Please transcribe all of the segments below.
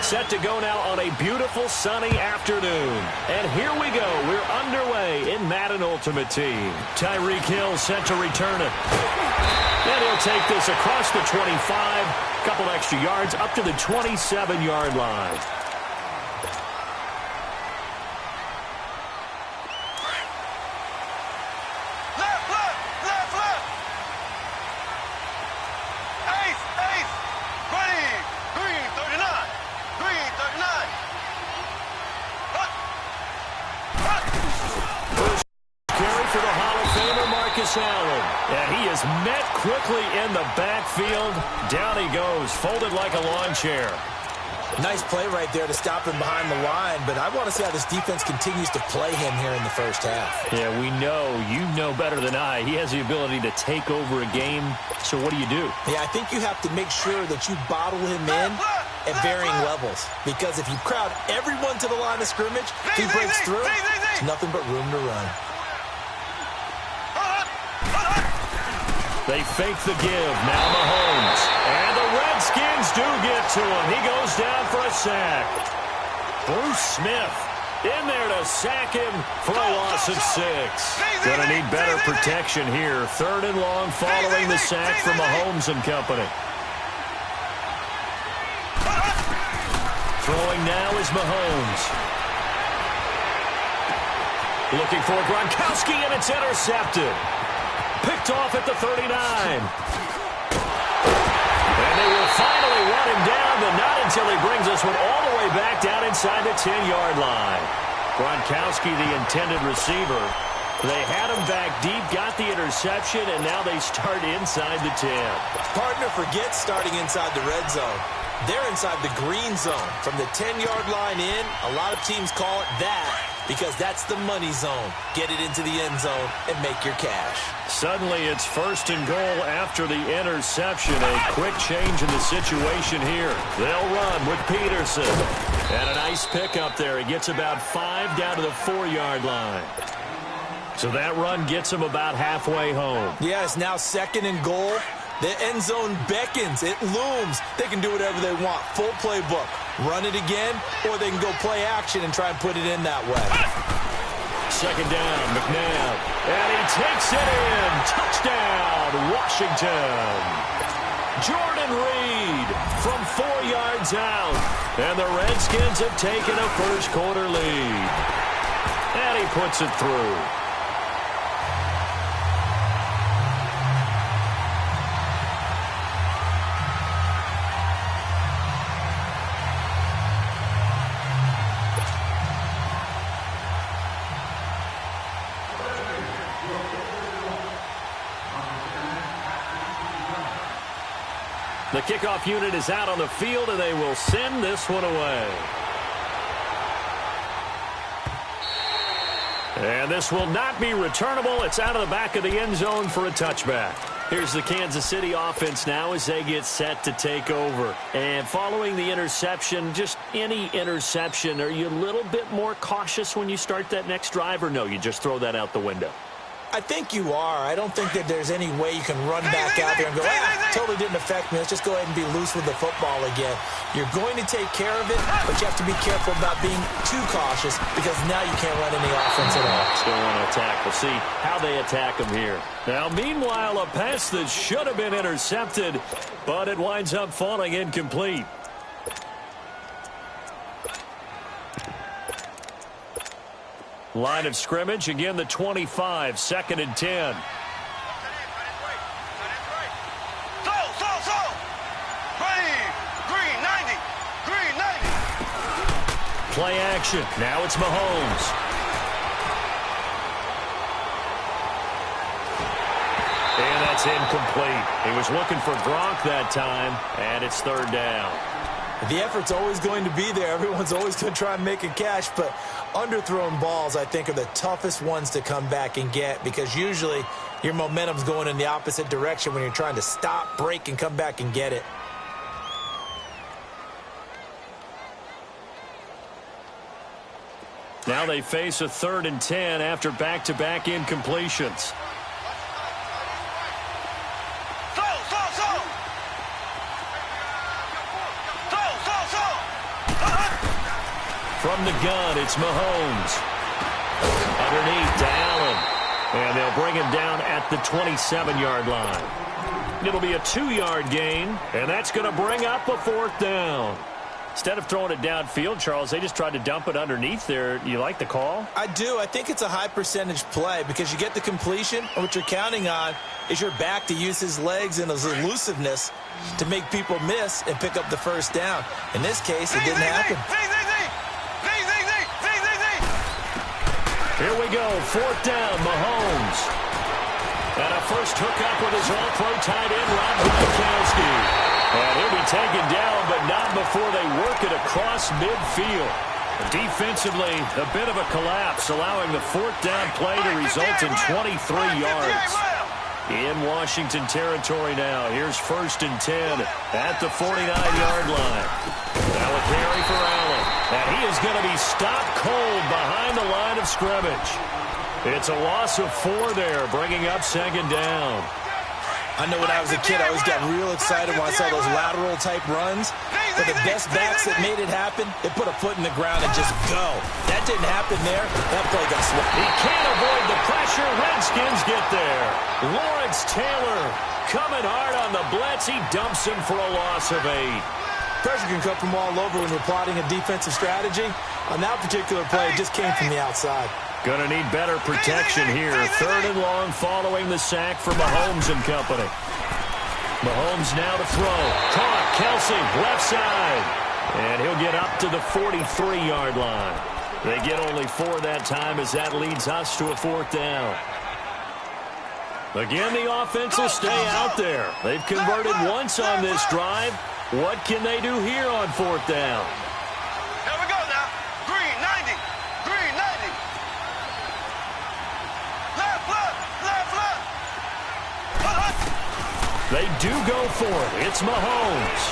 set to go now on a beautiful sunny afternoon. And here we go. We're underway in Madden Ultimate Team. Tyreek Hill set to return it. And he'll take this across the 25. Couple extra yards up to the 27-yard line. And he is met quickly in the backfield. Down he goes, folded like a lawn chair. Nice play right there to stop him behind the line, but I want to see how this defense continues to play him here in the first half. Yeah, we know. You know better than I. He has the ability to take over a game. So what do you do? Yeah, I think you have to make sure that you bottle him in at varying levels. Because if you crowd everyone to the line of scrimmage, if he breaks through, there's nothing but room to run. They fake the give. Now Mahomes. And the Redskins do get to him. He goes down for a sack. Bruce Smith in there to sack him for a loss of 6. Going to need better protection here. 3rd and long following the sack from Mahomes and company. Throwing now is Mahomes. Looking for Gronkowski, and it's intercepted. Picked off at the 39. And they will finally run him down, but not until he brings this one all the way back down inside the 10-yard line. Gronkowski, the intended receiver. They had him back deep, got the interception, and now they start inside the 10. Partner forgets starting inside the red zone. They're inside the green zone. From the 10-yard line in, a lot of teams call it that because that's the money zone. Get it into the end zone and make your cash. Suddenly it's 1st and goal after the interception. A quick change in the situation here. They'll run with Peterson. And a nice pickup there. He gets about 5 down to the 4-yard line. So that run gets him about halfway home. Yeah, it's now 2nd and goal. The end zone beckons. It looms. They can do whatever they want. Full playbook. Run it again, or they can go play action and try and put it in that way. 2nd down, McNabb. And he takes it in. Touchdown, Washington. Jordan Reed from 4 yards out. And the Redskins have taken a first-quarter lead. And he puts it through. The kickoff unit is out on the field, and they will send this one away. And this will not be returnable. It's out of the back of the end zone for a touchback. Here's the Kansas City offense now as they get set to take over. And following the interception, just any interception, are you a little bit more cautious when you start that next drive, or no, you just throw that out the window? I think you are. I don't think that there's any way you can run back out there and go, totally didn't affect me. Let's just go ahead and be loose with the football again. You're going to take care of it, but you have to be careful about being too cautious because now you can't run any offense at all. Still want to attack. We'll see how they attack him here. Now, meanwhile, a pass that should have been intercepted, but it winds up falling incomplete. Line of scrimmage, again the 25, 2nd and 10. Play action. Now it's Mahomes. And that's incomplete. He was looking for Gronk that time, and it's 3rd down. The effort's always going to be there. Everyone's always going to try and make a catch, but underthrown balls, I think, are the toughest ones to come back and get because usually your momentum's going in the opposite direction when you're trying to stop, break, and come back and get it. Now they face a 3rd and 10 after back-to-back incompletions. From the gun, it's Mahomes. Underneath to Allen. And they'll bring him down at the 27-yard line. It'll be a 2-yard gain, and that's going to bring up a fourth down. Instead of throwing it downfield, Charles, they just tried to dump it underneath there. You like the call? I do. I think it's a high percentage play because you get the completion, and what you're counting on is your back to use his legs and his elusiveness to make people miss and pick up the first down. In this case, it didn't happen. Here we go. Fourth down, Mahomes. And a first hookup with his all-pro tight end, Rob Gronkowski. And he'll be taken down, but not before they work it across midfield. Defensively, a bit of a collapse, allowing the fourth down play to result in 23 yards. In Washington territory now. Here's 1st and 10 at the 49-yard line. Now a carry for Allen. And he is going to be stopped cold behind the line of scrimmage. It's a loss of 4 there, bringing up 2nd down. I know when I was a kid, I always got real excited when I saw those lateral-type runs. But the best backs that made it happen, they put a foot in the ground and just go. That didn't happen there. That play got swapped. He can't avoid the pressure. Redskins get there. Lawrence Taylor coming hard on the blitz. He dumps him for a loss of 8. Pressure can come from all over when you're plotting a defensive strategy. On that particular play, it just came from the outside. Going to need better protection here. 3rd and long following the sack for Mahomes and company. Mahomes now to throw. Caught. Kelsey, left side. And he'll get up to the 43-yard line. They get only 4 that time as that leads us to a 4th down. Again, the offense will stay out there. They've converted once on this drive. What can they do here on 4th down? Here we go now. Green, 90. Green, 90. Left. They do go for it. It's Mahomes.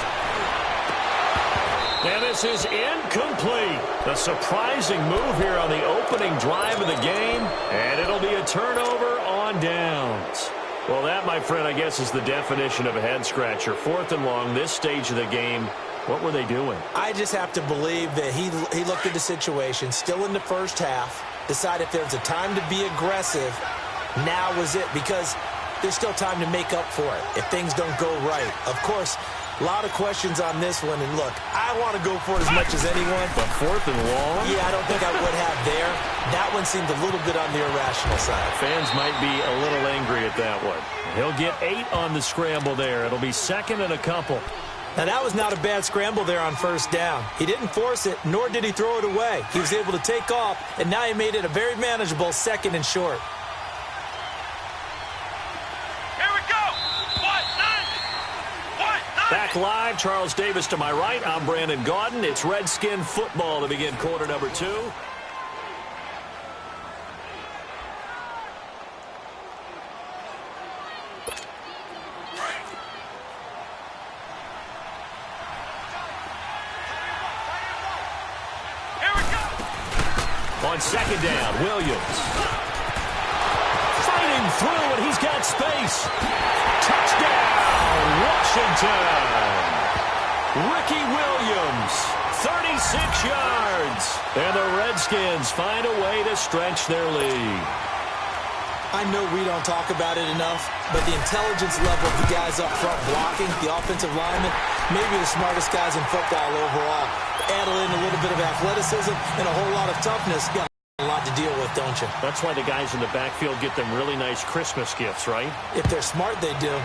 And this is incomplete. A surprising move here on the opening drive of the game. And it'll be a turnover on downs. Well, that, my friend, I guess is the definition of a head-scratcher. 4th and long, this stage of the game. What were they doing? I just have to believe that he looked at the situation, still in the first half, decided if there's a time to be aggressive, now was it, because there's still time to make up for it if things don't go right. Of course, a lot of questions on this one, and look, I want to go for it as much as anyone. But 4th and long? Yeah, I don't think I would have there. That one seemed a little bit on the irrational side. Fans might be a little angry at that one. He'll get 8 on the scramble there. It'll be 2nd and a couple. Now, that was not a bad scramble there on 1st down. He didn't force it, nor did he throw it away. He was able to take off, and now he made it a very manageable 2nd and short. Back live, Charles Davis to my right. I'm Brandon Gaudin. It's Redskin football to begin quarter number 2. Here we go. On 2nd down, Williams. Fighting through, and he's got space. Touchdown, Washington. Ricky Williams, 36 yards. And the Redskins find a way to stretch their lead. I know we don't talk about it enough, but the intelligence level of the guys up front blocking, the offensive linemen, maybe the smartest guys in football overall. Add in a little bit of athleticism and a whole lot of toughness. You got a lot to deal with, don't you? That's why the guys in the backfield get them really nice Christmas gifts, right? If they're smart, they do.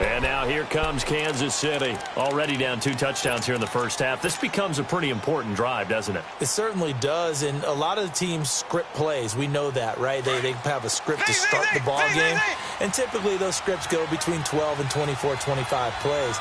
And now here comes Kansas City. Already down 2 touchdowns here in the first half. This becomes a pretty important drive, doesn't it? It certainly does, and a lot of the teams script plays. We know that, right? They have a script to start the ball game, and typically those scripts go between 12 and 24, 25 plays.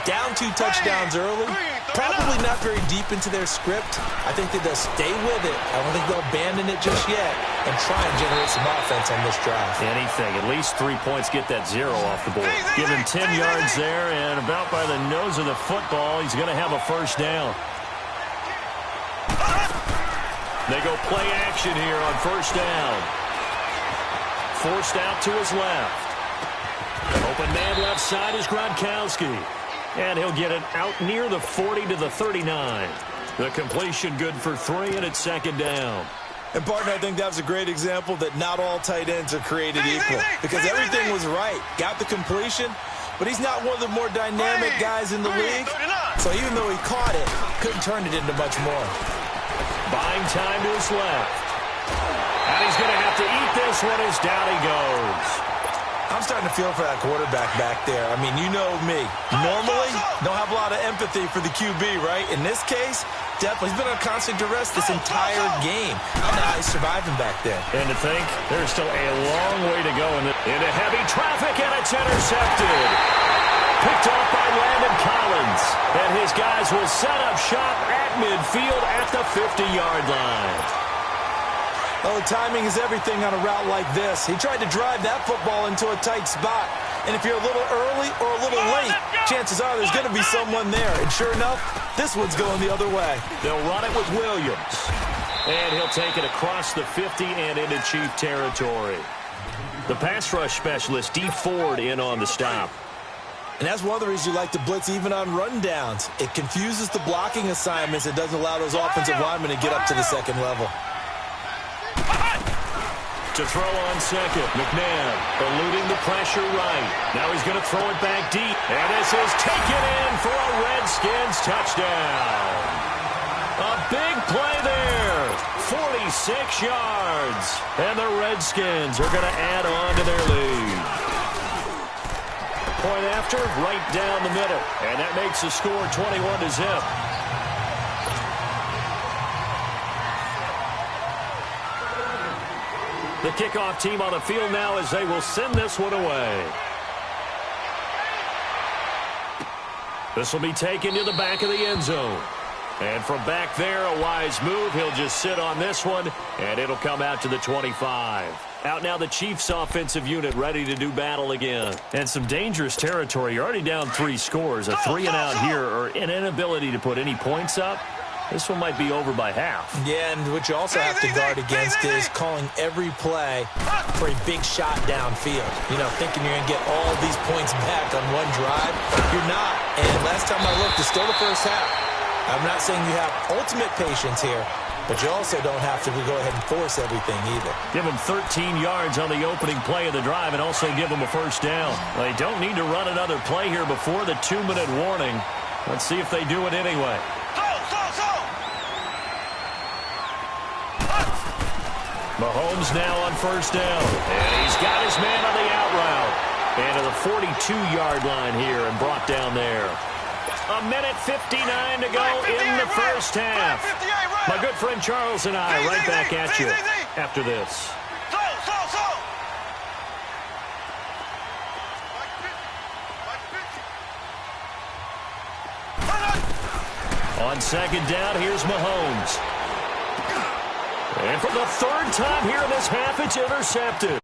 Down 2 touchdowns early, probably not very deep into their script. I think that they'll stay with it. I don't think they'll abandon it just yet and try and generate some offense on this drive. Anything. At least 3 points, get that 0 off the board. Give him 10 yards there, and about by the nose of the football, he's going to have a first down. They go play action here on 1st down. Forced out to his left. Open man left side is Gronkowski. And he'll get it out near the 40 to the 39. The completion good for 3, and it's second down. And, partner, I think that was a great example that not all tight ends are created equal. Because everything was right. Got the completion, but he's not one of the more dynamic guys in the league. So even though he caught it, couldn't turn it into much more. Buying time to his left. And he's going to have to eat this one as down he goes. I'm starting to feel for that quarterback back there. I mean, you know me. Normally, don't have a lot of empathy for the QB, right? In this case, definitely. He's been on constant duress this entire game. I don't know how he's surviving back there. And to think, there's still a long way to go into heavy traffic, and it's intercepted. Picked off by Landon Collins. And his guys will set up shop at midfield at the 50-yard line. Oh, timing is everything on a route like this. He tried to drive that football into a tight spot. And if you're a little early or a little late, chances are there's going to be someone there. And sure enough, this one's going the other way. They'll run it with Williams. And he'll take it across the 50 and into Chief territory. The pass rush specialist, D. Ford, in on the stop. And that's one of the reasons you like to blitz even on rundowns. It confuses the blocking assignments. It doesn't allow those offensive linemen to get up to the second level. To throw on second, McNabb eluding the pressure right. Now he's going to throw it back deep. And this is taken in for a Redskins touchdown. A big play there. 46 yards. And the Redskins are going to add on to their lead. Point after, right down the middle. And that makes the score 21-0. The kickoff team on the field now as they will send this one away. This will be taken to the back of the end zone. And from back there, a wise move. He'll just sit on this one, and it'll come out to the 25. Out now the Chiefs offensive unit ready to do battle again. And some dangerous territory. You're already down 3 scores. A 3-and-out here or an inability to put any points up. This one might be over by half. Yeah, and what you also have to guard against is calling every play for a big shot downfield. You know, thinking you're going to get all these points back on one drive. You're not. And last time I looked, it's still the first half. I'm not saying you have ultimate patience here, but you also don't have to go ahead and force everything either. Give them 13 yards on the opening play of the drive and also give them a first down. They don't need to run another play here before the 2-minute warning. Let's see if they do it anyway. Mahomes now on first down. And he's got his man on the out route. And to the 42-yard line here and brought down there. A minute 59 to go in the first half. My good friend Charles and I right back at you after this. On second down, here's Mahomes. And for the 3rd time here in this half, it's intercepted.